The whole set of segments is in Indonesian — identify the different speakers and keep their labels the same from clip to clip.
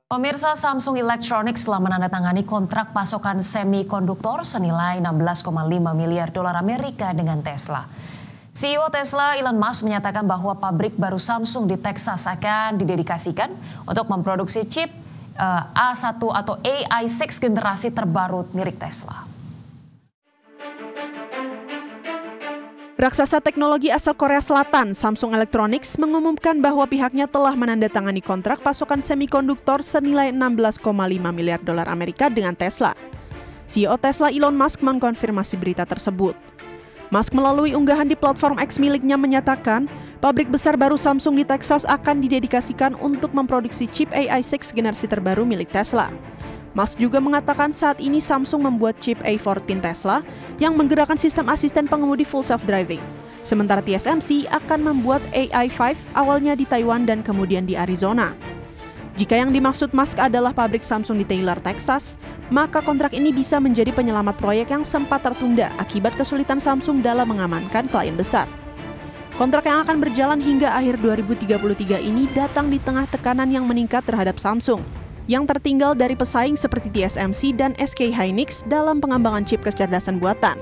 Speaker 1: Pemirsa, Samsung Electronics telah menandatangani kontrak pasokan semikonduktor senilai 16,5 miliar dolar Amerika dengan Tesla. CEO Tesla Elon Musk menyatakan bahwa pabrik baru Samsung di Texas akan didedikasikan untuk memproduksi chip A1 atau AI6 generasi terbaru milik Tesla.
Speaker 2: Raksasa teknologi asal Korea Selatan, Samsung Electronics, mengumumkan bahwa pihaknya telah menandatangani kontrak pasokan semikonduktor senilai 16,5 miliar dolar Amerika dengan Tesla. CEO Tesla Elon Musk mengkonfirmasi berita tersebut. Musk melalui unggahan di platform X miliknya menyatakan, pabrik besar baru Samsung di Texas akan didedikasikan untuk memproduksi chip AI6 generasi terbaru milik Tesla. Musk juga mengatakan saat ini Samsung membuat chip A14 Tesla yang menggerakkan sistem asisten pengemudi full self-driving. Sementara TSMC akan membuat AI5 awalnya di Taiwan dan kemudian di Arizona. Jika yang dimaksud Musk adalah pabrik Samsung di Taylor, Texas, maka kontrak ini bisa menjadi penyelamat proyek yang sempat tertunda akibat kesulitan Samsung dalam mengamankan klien besar. Kontrak yang akan berjalan hingga akhir 2033 ini datang di tengah tekanan yang meningkat terhadap Samsung, yang tertinggal dari pesaing seperti TSMC dan SK Hynix dalam pengembangan chip kecerdasan buatan.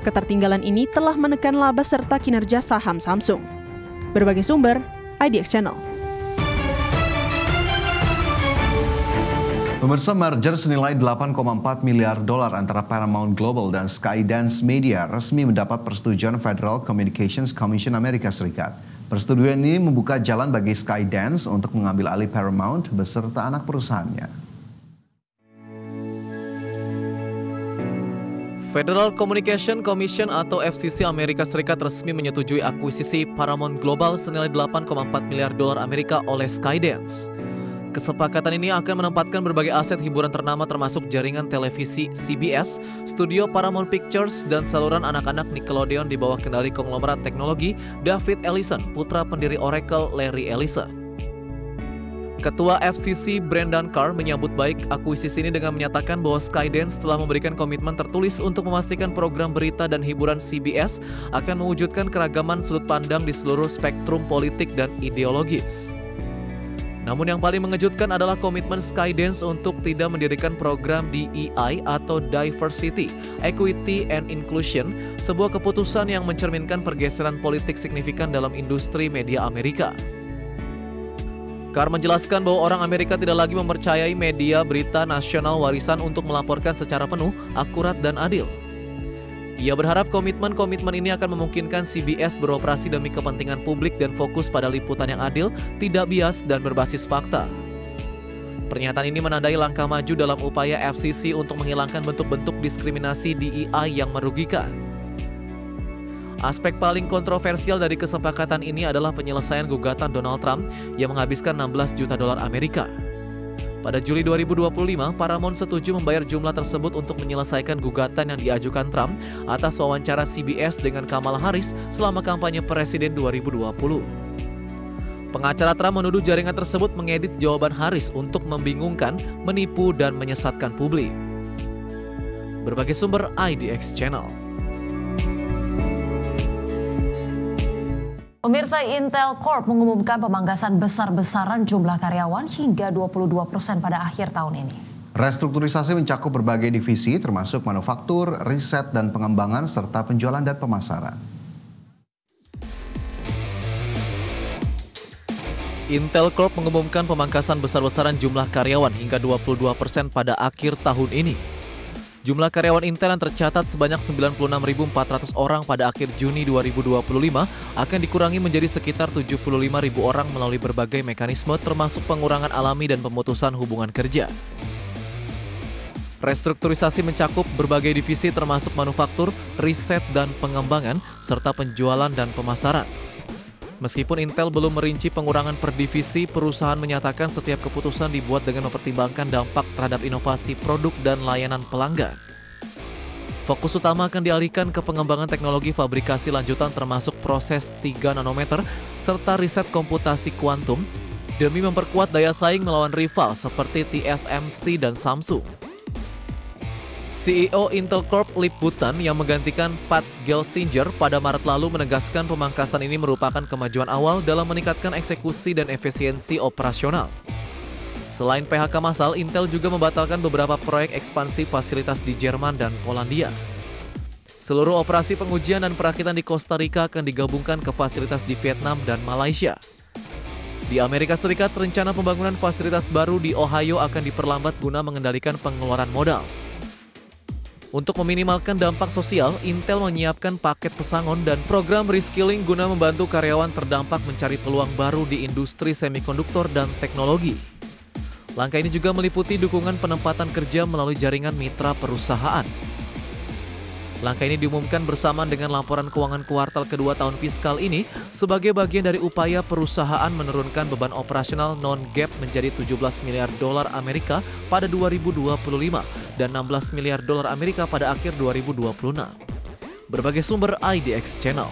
Speaker 2: Ketertinggalan ini telah menekan laba serta kinerja saham Samsung. Berbagai sumber, IDX Channel.
Speaker 3: Pemirsa, merger senilai 8,4 miliar dolar antara Paramount Global dan Skydance Media resmi mendapat persetujuan Federal Communications Commission Amerika Serikat. Persetujuan ini membuka jalan bagi Skydance untuk mengambil alih Paramount beserta anak perusahaannya.
Speaker 4: Federal Communication Commission atau FCC Amerika Serikat resmi menyetujui akuisisi Paramount Global senilai 8,4 miliar dolar Amerika oleh Skydance. Kesepakatan ini akan menempatkan berbagai aset hiburan ternama termasuk jaringan televisi CBS, studio Paramount Pictures, dan saluran anak-anak Nickelodeon di bawah kendali konglomerat teknologi David Ellison, putra pendiri Oracle Larry Ellison. Ketua FCC Brendan Carr menyambut baik akuisisi ini dengan menyatakan bahwa Skydance telah memberikan komitmen tertulis untuk memastikan program berita dan hiburan CBS akan mewujudkan keragaman sudut pandang di seluruh spektrum politik dan ideologis. Namun yang paling mengejutkan adalah komitmen Skydance untuk tidak mendirikan program DEI atau Diversity, Equity, and Inclusion, sebuah keputusan yang mencerminkan pergeseran politik signifikan dalam industri media Amerika. Carr menjelaskan bahwa orang Amerika tidak lagi mempercayai media berita nasional warisan untuk melaporkan secara penuh, akurat, dan adil. Ia berharap komitmen-komitmen ini akan memungkinkan CBS beroperasi demi kepentingan publik dan fokus pada liputan yang adil, tidak bias, dan berbasis fakta. Pernyataan ini menandai langkah maju dalam upaya FCC untuk menghilangkan bentuk-bentuk diskriminasi DEI yang merugikan. Aspek paling kontroversial dari kesepakatan ini adalah penyelesaian gugatan Donald Trump yang menghabiskan 16 juta dolar Amerika. Pada Juli 2025, Paramount setuju membayar jumlah tersebut untuk menyelesaikan gugatan yang diajukan Trump atas wawancara CBS dengan Kamala Harris selama kampanye Presiden 2020. Pengacara Trump menuduh jaringan tersebut mengedit jawaban Harris untuk membingungkan, menipu, dan menyesatkan publik. Berbagai sumber IDX Channel.
Speaker 1: Pemirsa, Intel Corp mengumumkan pemangkasan besar-besaran jumlah karyawan hingga 22% pada akhir tahun ini.
Speaker 3: Restrukturisasi mencakup berbagai divisi termasuk manufaktur, riset dan pengembangan serta penjualan dan pemasaran.
Speaker 4: Intel Corp mengumumkan pemangkasan besar-besaran jumlah karyawan hingga 22% pada akhir tahun ini. Jumlah karyawan Intel yang tercatat sebanyak 96.400 orang pada akhir Juni 2025 akan dikurangi menjadi sekitar 75.000 orang melalui berbagai mekanisme termasuk pengurangan alami dan pemutusan hubungan kerja. Restrukturisasi mencakup berbagai divisi termasuk manufaktur, riset dan pengembangan, serta penjualan dan pemasaran. Meskipun Intel belum merinci pengurangan per divisi, perusahaan menyatakan setiap keputusan dibuat dengan mempertimbangkan dampak terhadap inovasi produk dan layanan pelanggan. Fokus utama akan dialihkan ke pengembangan teknologi fabrikasi lanjutan termasuk proses 3 nanometer serta riset komputasi kuantum demi memperkuat daya saing melawan rival seperti TSMC dan Samsung. CEO Intel Corp Lip Button yang menggantikan Pat Gelsinger pada Maret lalu menegaskan pemangkasan ini merupakan kemajuan awal dalam meningkatkan eksekusi dan efisiensi operasional. Selain PHK massal, Intel juga membatalkan beberapa proyek ekspansi fasilitas di Jerman dan Polandia. Seluruh operasi pengujian dan perakitan di Costa Rica akan digabungkan ke fasilitas di Vietnam dan Malaysia. Di Amerika Serikat, rencana pembangunan fasilitas baru di Ohio akan diperlambat guna mengendalikan pengeluaran modal. Untuk meminimalkan dampak sosial, Intel menyiapkan paket pesangon dan program reskilling guna membantu karyawan terdampak mencari peluang baru di industri semikonduktor dan teknologi. Langkah ini juga meliputi dukungan penempatan kerja melalui jaringan mitra perusahaan. Langkah ini diumumkan bersamaan dengan laporan keuangan kuartal kedua tahun fiskal ini sebagai bagian dari upaya perusahaan menurunkan beban operasional non-GAAP menjadi 17 miliar dolar Amerika pada 2025 dan 16 miliar dolar Amerika pada akhir 2026. Berbagai sumber IDX Channel.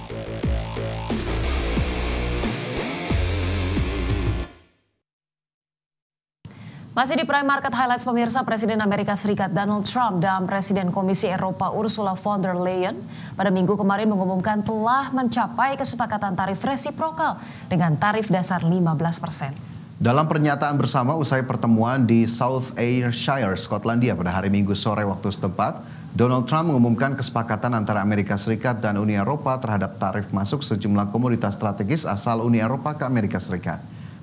Speaker 1: Masih di Prime Market Highlights pemirsa, Presiden Amerika Serikat Donald Trump dan Presiden Komisi Eropa Ursula von der Leyen pada minggu kemarin mengumumkan telah mencapai kesepakatan tarif resiprokal dengan tarif dasar 15%.
Speaker 3: Dalam pernyataan bersama usai pertemuan di South Ayrshire, Skotlandia pada hari Minggu sore waktu setempat, Donald Trump mengumumkan kesepakatan antara Amerika Serikat dan Uni Eropa terhadap tarif masuk sejumlah komoditas strategis asal Uni Eropa ke Amerika Serikat.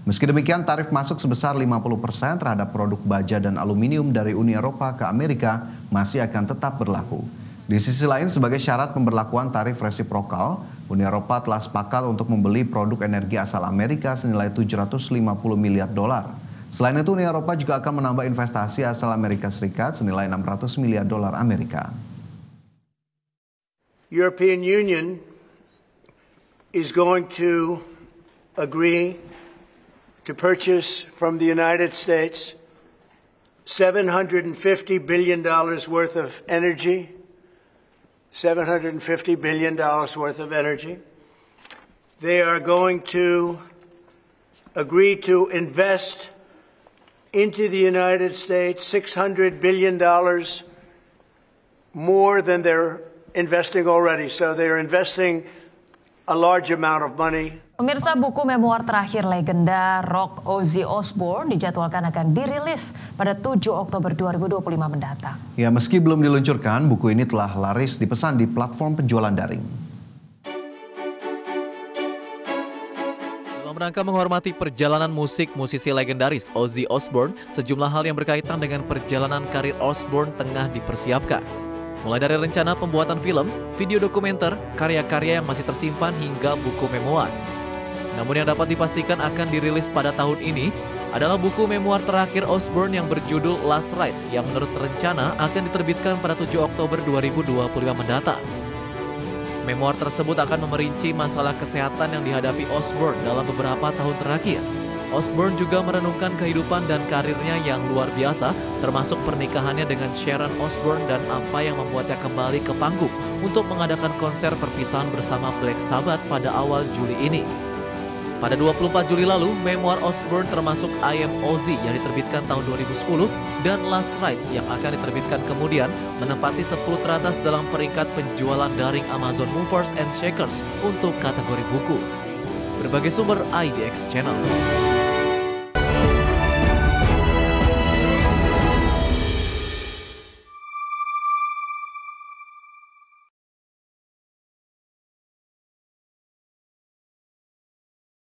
Speaker 3: Meski demikian, tarif masuk sebesar 50% terhadap produk baja dan aluminium dari Uni Eropa ke Amerika masih akan tetap berlaku. Di sisi lain, sebagai syarat pemberlakuan tarif resiprokal, Uni Eropa telah sepakat untuk membeli produk energi asal Amerika senilai 750 miliar dolar. Selain itu, Uni Eropa juga akan menambah investasi asal Amerika Serikat senilai 600 miliar dolar Amerika.
Speaker 5: European Union is going to agree to purchase from the United States $750 billion worth of energy, $750 billion worth of energy. They are going to agree to invest into the United States $600 billion more than they're investing already. So they're investing a large amount of money.
Speaker 1: Pemirsa, buku memoir terakhir legenda rock Ozzy Osbourne dijadwalkan akan dirilis pada 7 Oktober 2025 mendatang.
Speaker 3: Ya, meski belum diluncurkan, buku ini telah laris dipesan di platform penjualan daring.
Speaker 4: Dalam rangka menghormati perjalanan musik musisi legendaris Ozzy Osbourne, sejumlah hal yang berkaitan dengan perjalanan karir Osbourne tengah dipersiapkan. Mulai dari rencana pembuatan film, video dokumenter, karya-karya yang masih tersimpan hingga buku memoir. Namun yang dapat dipastikan akan dirilis pada tahun ini adalah buku memoir terakhir Osbourne yang berjudul Last Rites yang menurut rencana akan diterbitkan pada 7 Oktober 2025 mendatang. Memoir tersebut akan memerinci masalah kesehatan yang dihadapi Osbourne dalam beberapa tahun terakhir. Osbourne juga merenungkan kehidupan dan karirnya yang luar biasa, termasuk pernikahannya dengan Sharon Osbourne dan apa yang membuatnya kembali ke panggung untuk mengadakan konser perpisahan bersama Black Sabbath pada awal Juli ini. Pada 24 Juli lalu, memoir Osbourne termasuk I Am Ozzy yang diterbitkan tahun 2010 dan Last Rites yang akan diterbitkan kemudian menempati 10 teratas dalam peringkat penjualan daring Amazon Movers and Shakers untuk kategori buku. Berbagai sumber IDX Channel.